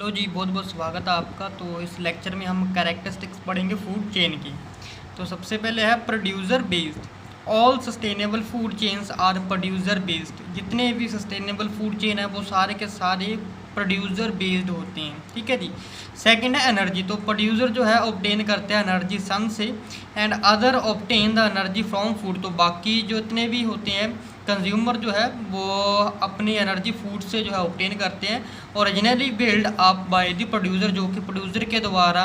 Hello जी, बहुत बहुत स्वागत है आपका। तो इस लेक्चर में हम कैरेक्टरिस्टिक्स पढ़ेंगे फूड चेन की। तो सबसे पहले है producer based. All sustainable food chains are producer based. जितने भी सस्टेनेबल फूड चेन है वो सारे के सारे प्रोड्यूसर बेस्ड होते हैं। ठीक है जी। सेकंड है एनर्जी। तो प्रोड्यूसर जो है ऑब्टेन करते हैं एनर्जी सन से, and other obtain the energy from food. तो बाकी जो इतने भी होते हैं कंज्यूमर जो है वो अपनी एनर्जी फूड से जो है ऑब्टेन करते हैं। Originally build up by the producer, जो कि प्रोड्यूसर के द्वारा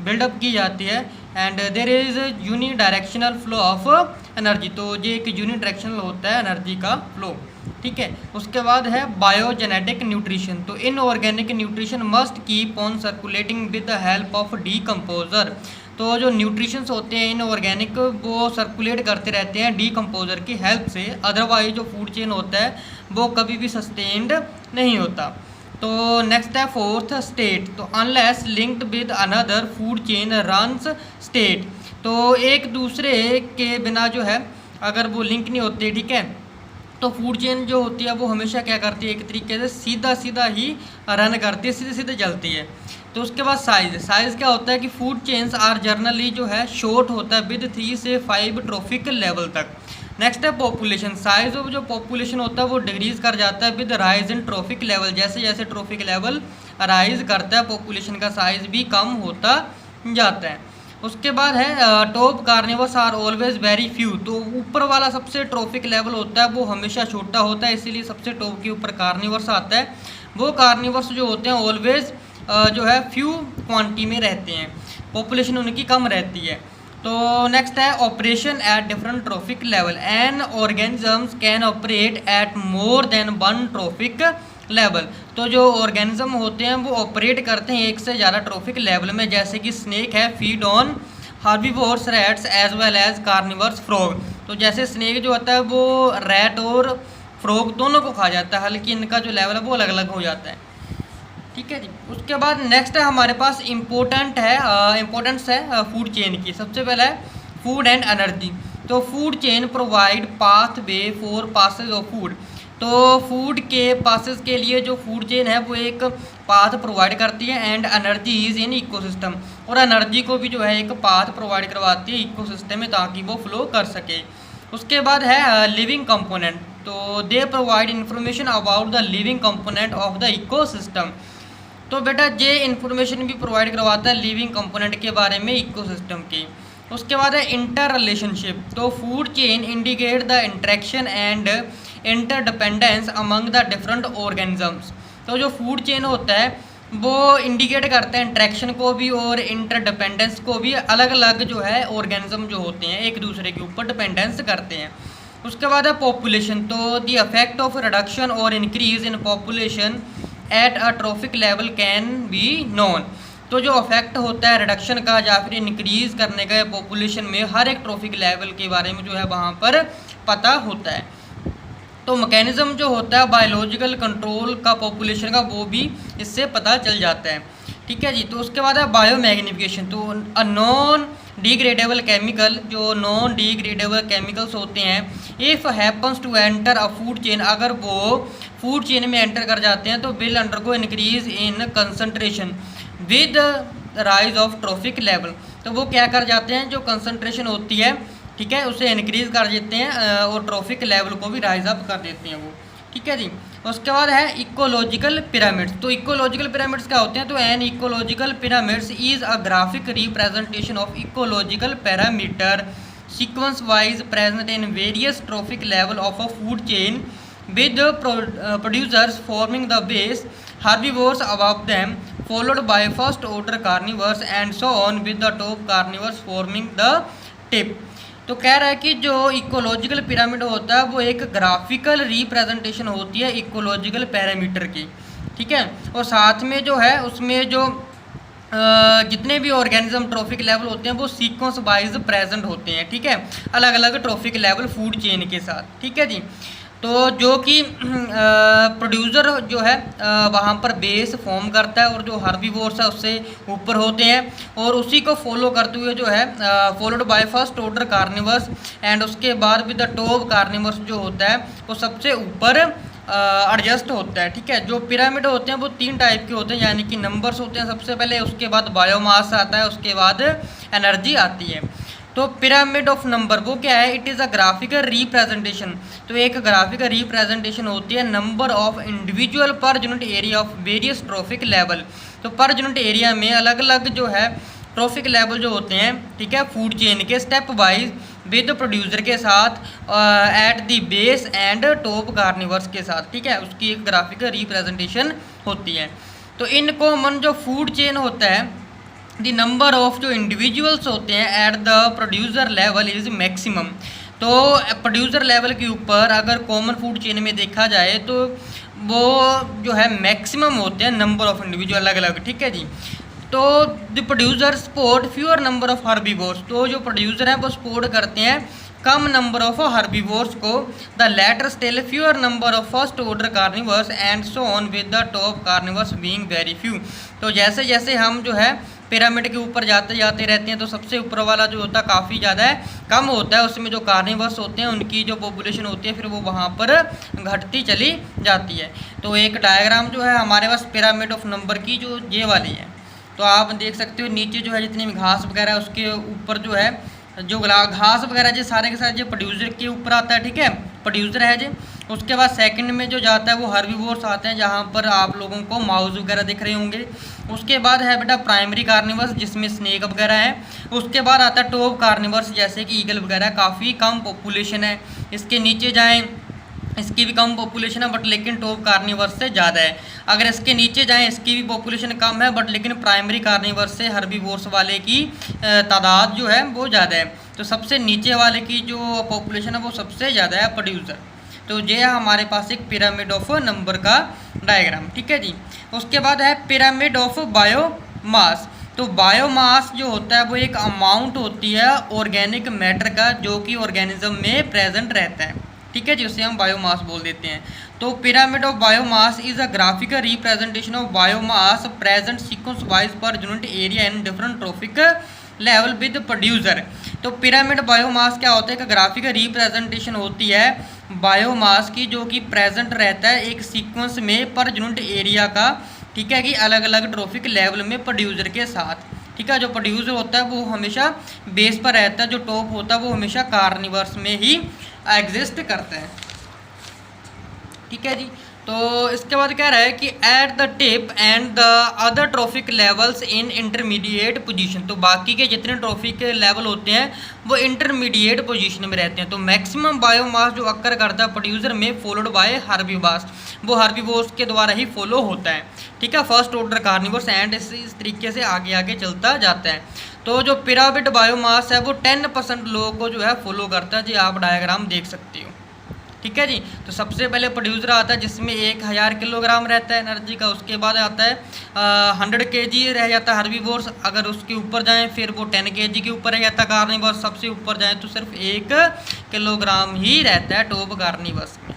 बिल्डअप की जाती है। And there is unidirectional flow of energy. तो ये एक यूनी डायरेक्शनल होता है एनर्जी का फ्लो। ठीक है। उसके बाद है बायोजेनेटिक न्यूट्रिशन। तो inorganic nutrition must keep on circulating with the help of decomposer. तो जो न्यूट्रिशंस होते हैं इनऑर्गेनिक वो सर्कुलेट करते रहते हैं डीकम्पोजर की हेल्प से। अदरवाइज जो फूड चेन होता है वो कभी भी सस्टेन्ड नहीं होता। तो नेक्स्ट है फोर्थ स्टेट। तो unless linked with another food chain runs state. तो एक दूसरे के बिना जो है अगर वो लिंक नहीं होते, ठीक है, तो फूड चेन जो होती है वो हमेशा क्या करती है, एक तरीके से सीधा सीधा ही रन करती है, सीधे सीधे चलती है। तो उसके बाद साइज़ क्या होता है कि फूड चेन्स आर जर्नली जो है शॉर्ट होता है विद 3 से 5 ट्रॉफिक लेवल तक। नेक्स्ट है पॉपुलेशन। साइज ऑफ जो पॉपुलेशन होता है वो डिक्रीज कर जाता है with rise in trophic level. जैसे जैसे ट्रॉफिक लेवल राइज करता है पॉपुलेशन का साइज भी कम होता जाता है। उसके बाद है top carnivores are always very few. तो ऊपर वाला सबसे ट्रॉफिक लेवल होता है वो हमेशा छोटा होता है, इसीलिए सबसे टॉप के ऊपर कार्निवर्स आता है। वो कार्निवर्स जो होते हैं ऑलवेज जो है फ्यू क्वांटिटी में रहते हैं, पॉपुलेशन उनकी कम रहती है। तो नेक्स्ट है operation at different trophic level. N organisms can operate at more than 1 trophic level. तो जो ऑर्गेनिज्म होते हैं वो ऑपरेट करते हैं एक से ज़्यादा ट्रॉफिक लेवल में। जैसे कि स्नेक है feed on herbivores rats as well as carnivores frog. तो जैसे स्नेक जो होता है वो रैट और फ्रॉग दोनों को खा जाता है, हालांकि इनका जो लेवल है वो अलग अलग हो जाता है। ठीक है जी। उसके बाद नेक्स्ट है हमारे पास इम्पोर्टेंस है फूड चेन की। सबसे पहला है फूड एंड एनर्जी। तो food chain provide pathway for passage of food. तो फूड के पासेस के लिए जो फूड चेन है वो एक पाथ प्रोवाइड करती है। And energy is in ecosystem. और एनर्जी को भी जो है एक पाथ प्रोवाइड करवाती है इकोसिस्टम में ताकि वो फ्लो कर सके। उसके बाद है लिविंग कंपोनेंट। तो they provide information about the living component of the ecosystem. तो बेटा ये इन्फॉर्मेशन भी प्रोवाइड करवाता है लिविंग कंपोनेंट के बारे में इकोसिस्टम की। उसके बाद है इंटर रिलेशनशिप। तो food chain indicate the interaction and interdependence among the different organisms. तो जो फूड चेन होता है वो इंडिकेट करता है इंटरेक्शन को भी और इंटरडिपेंडेंस को भी। अलग अलग जो है ऑर्गेनिज्म जो होते हैं एक दूसरे के ऊपर डिपेंडेंस करते हैं। उसके बाद है पॉपुलेशन। तो द इफेक्ट ऑफ रिडक्शन और increase in population at a trophic level can be known. तो जो इफेक्ट होता है रिडक्शन का या फिर इंक्रीज करने का पॉपुलेशन में हर एक ट्रॉफिक लेवल के बारे में जो है वहाँ पर पता होता है। तो मैकेनिज्म जो होता है बायोलॉजिकल कंट्रोल का पॉपुलेशन का वो भी इससे पता चल जाता है। ठीक है जी। तो उसके बाद है बायोमैग्निफिकेशन। तो अ नॉन डिग्रेडेबल केमिकल, जो नॉन डिग्रेडेबल केमिकल्स होते हैं, if happens to enter a food chain, अगर वो फूड चेन में एंटर कर जाते हैं तो will undergo increase in concentration with rise of trophic level. तो वो क्या कर जाते हैं, जो कंसंट्रेशन होती है, ठीक है, उसे इंक्रीज कर देते हैं और ट्रॉफिक लेवल को भी राइज अप कर देते हैं वो। ठीक है जी। उसके बाद है इकोलॉजिकल पिरामिड्स। तो इकोलॉजिकल पिरामिड्स क्या होते हैं, तो an ecological pyramids is a graphic representation of ecological parameter sequence wise present in various trophic level of a food chain with the producers forming the base, herbivores above them, followed by first order carnivores and so on with the top carnivores forming the tip। तो कह रहा है कि जो ecological pyramid होता है वो एक ग्राफिकल रिप्रेजेंटेशन होती है इकोलॉजिकल पैरामीटर की। ठीक है। और साथ में जो है उसमें जो जितने भी ऑर्गेनिज्म ट्रॉफिक लेवल होते हैं वो सीक्वेंस वाइज प्रेजेंट होते हैं। ठीक है, अलग अलग ट्रॉफिक लेवल फूड चेन के साथ। ठीक है जी। तो जो कि प्रोड्यूसर जो है वहाँ पर बेस फॉर्म करता है और जो हार्बीवोर्स है उससे ऊपर होते हैं और उसी को फॉलो करते हुए जो है followed by first order carnivores and उसके बाद विद द टॉप कार्निवर्स जो होता है वो सबसे ऊपर एडजस्ट होता है। ठीक है, जो पिरामिड होते हैं वो 3 टाइप के होते हैं, यानी कि नंबर्स होते हैं सबसे पहले, उसके बाद बायोमास आता है, उसके बाद एनर्जी आती है। तो पिरामिड ऑफ नंबर वो क्या है? It is a graphical representation. तो एक ग्राफिकल रिप्रेजेंटेशन होती है number of individual per unit area of various trophic level. तो पर यूनिट एरिया में अलग अलग जो है ट्रॉफिक लेवल जो होते हैं, ठीक है, फूड चेन के स्टेप वाइज विद प्रोड्यूसर के साथ, at the base and top carnivores के साथ। ठीक है, उसकी एक ग्राफिकल रिप्रेजेंटेशन होती है। तो इन कॉमन जो फूड चेन होता है, द नंबर ऑफ जो इंडिविजुअल्स होते हैं at the producer level is maximum. तो प्रोड्यूसर लेवल के ऊपर अगर कॉमन फूड चेन में देखा जाए तो वो जो है मैक्सिमम होते हैं नंबर ऑफ इंडिविजुअल अलग अलग। ठीक है जी। तो the producer support fewer number of herbivores. तो जो प्रोड्यूसर हैं वो सपोर्ट करते हैं कम नंबर ऑफ हर्बीवोर्स को। The latter still fewer number of first order carnivores and so on with the top carnivores being very few. तो जैसे जैसे हम जो है पिरामिड के ऊपर जाते जाते रहते हैं तो सबसे ऊपर वाला जो होता है काफ़ी ज़्यादा है कम होता है, उसमें जो कार्निवर्स होते हैं उनकी जो पॉपुलेशन होती है फिर वो वहाँ पर घटती चली जाती है। तो एक डायग्राम जो है हमारे पास पिरामिड ऑफ नंबर की जो ये वाली है, तो आप देख सकते हो नीचे जो है जितनी भी घास वगैरह है उसके ऊपर जो है जो घास वगैरह जो सारे के सारे जो प्रोड्यूसर के ऊपर आता है। ठीक है, प्रोड्यूसर है जी। उसके बाद सेकंड में जो जाता है वो हर्बीवोर्स आते हैं, जहाँ पर आप लोगों को माउस वगैरह दिख रहे होंगे। उसके बाद है बेटा प्राइमरी कार्निवर्स जिसमें स्नेक वगैरह है। उसके बाद आता है टॉप कार्निवर्स जैसे कि ईगल वगैरह, काफ़ी कम पॉपुलेशन है। इसके नीचे जाएँ इसकी भी कम पॉपुलेशन है बट लेकिन टॉप कार्निवर्स से ज़्यादा है। अगर इसके नीचे जाएं इसकी भी पॉपुलेशन कम है बट लेकिन प्राइमरी कार्निवर्स से हर्बीवोर्स वाले की तादाद जो है वो ज़्यादा है। तो सबसे नीचे वाले की जो पॉपुलेशन है वो सबसे ज़्यादा है प्रोड्यूसर। तो ये है हमारे पास एक पिरामिड ऑफ नंबर का डायग्राम। ठीक है जी। उसके बाद है पिरामिड ऑफ बायोमास। तो बायोमास जो होता है वो एक अमाउंट होती है ऑर्गेनिक मैटर का जो कि ऑर्गेनिज्म में प्रेजेंट रहता है। ठीक है जी, उसे हम बायोमास बोल देते हैं। तो pyramid of biomass is a graphical representation of biomass present sequence wise per unit area in different trophic level with producer. तो पिरामिड बायोमास क्या होता है? एक ग्राफिकल रिप्रेजेंटेशन होती है बायोमास की जो कि प्रेजेंट रहता है एक सीक्वेंस में पर यूनिट एरिया का। ठीक है, कि अलग अलग ट्रॉफिक लेवल में प्रोड्यूसर के साथ। ठीक है, जो प्रोड्यूसर होता है वो हमेशा बेस पर रहता है, जो टॉप होता है वो हमेशा कार्निवर्स में ही एग्जिस्ट करता है। ठीक है जी। तो इसके बाद कह रहा है कि at the tip and the other trophic levels in intermediate position. तो बाकी के जितने ट्रॉफिक लेवल होते हैं वो इंटरमीडिएट पोजीशन में रहते हैं। तो मैक्सिमम बायोमास जो अक्कर करता है प्रोड्यूसर में फॉलोड बाय हर्बीवोर्स, वो हर्बीवोर्स के द्वारा ही फॉलो होता है। ठीक है, फर्स्ट ऑर्डर कार्निवर्स एंड इस तरीके से आगे आगे चलता जाता है। तो जो पिरामिड बायोमास है वो 10% लोगों को जो है फॉलो करता है जी, आप डायग्राम देख सकते हो। ठीक है जी। तो सबसे पहले प्रोड्यूसर आता है जिसमें 1000 किलोग्राम रहता है एनर्जी का। उसके बाद आता है 100 kg रह जाता है हर्बीवोर्स। अगर उसके ऊपर जाएं फिर वो 10 kg के ऊपर रह जाता है कार्निवर्स। सबसे ऊपर जाएं तो सिर्फ 1 किलोग्राम ही रहता है टॉप कार्निवर्स में।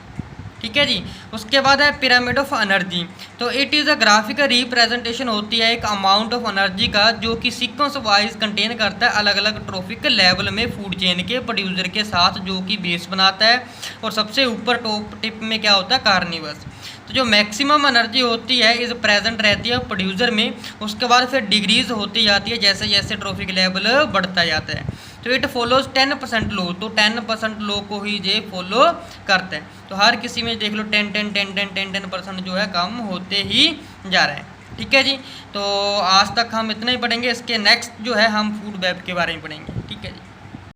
ठीक है जी। उसके बाद है पिरामिड ऑफ एनर्जी। तो it is a graphical representation होती है एक अमाउंट ऑफ एनर्जी का जो कि सीक्वेंस वाइज कंटेन करता है अलग अलग ट्रॉफिक लेवल में फूड चेन के प्रोड्यूसर के साथ जो कि बेस बनाता है। और सबसे ऊपर टॉप टिप में क्या होता है? कार्निवर्स। तो जो मैक्सिमम एनर्जी होती है इस प्रेजेंट रहती है प्रोड्यूसर में। उसके बाद फिर डिग्रीज होती जाती है जैसे जैसे ट्रॉफिक लेवल बढ़ता जाता है। तो इट फॉलोज 10% लो। तो 10% लो को ही ये फॉलो करते हैं। तो हर किसी में देख लो 10% जो है कम होते ही जा रहा है। ठीक है जी। तो आज तक हम इतना ही पढ़ेंगे। इसके नेक्स्ट जो है हम फूड वेब के बारे में पढ़ेंगे।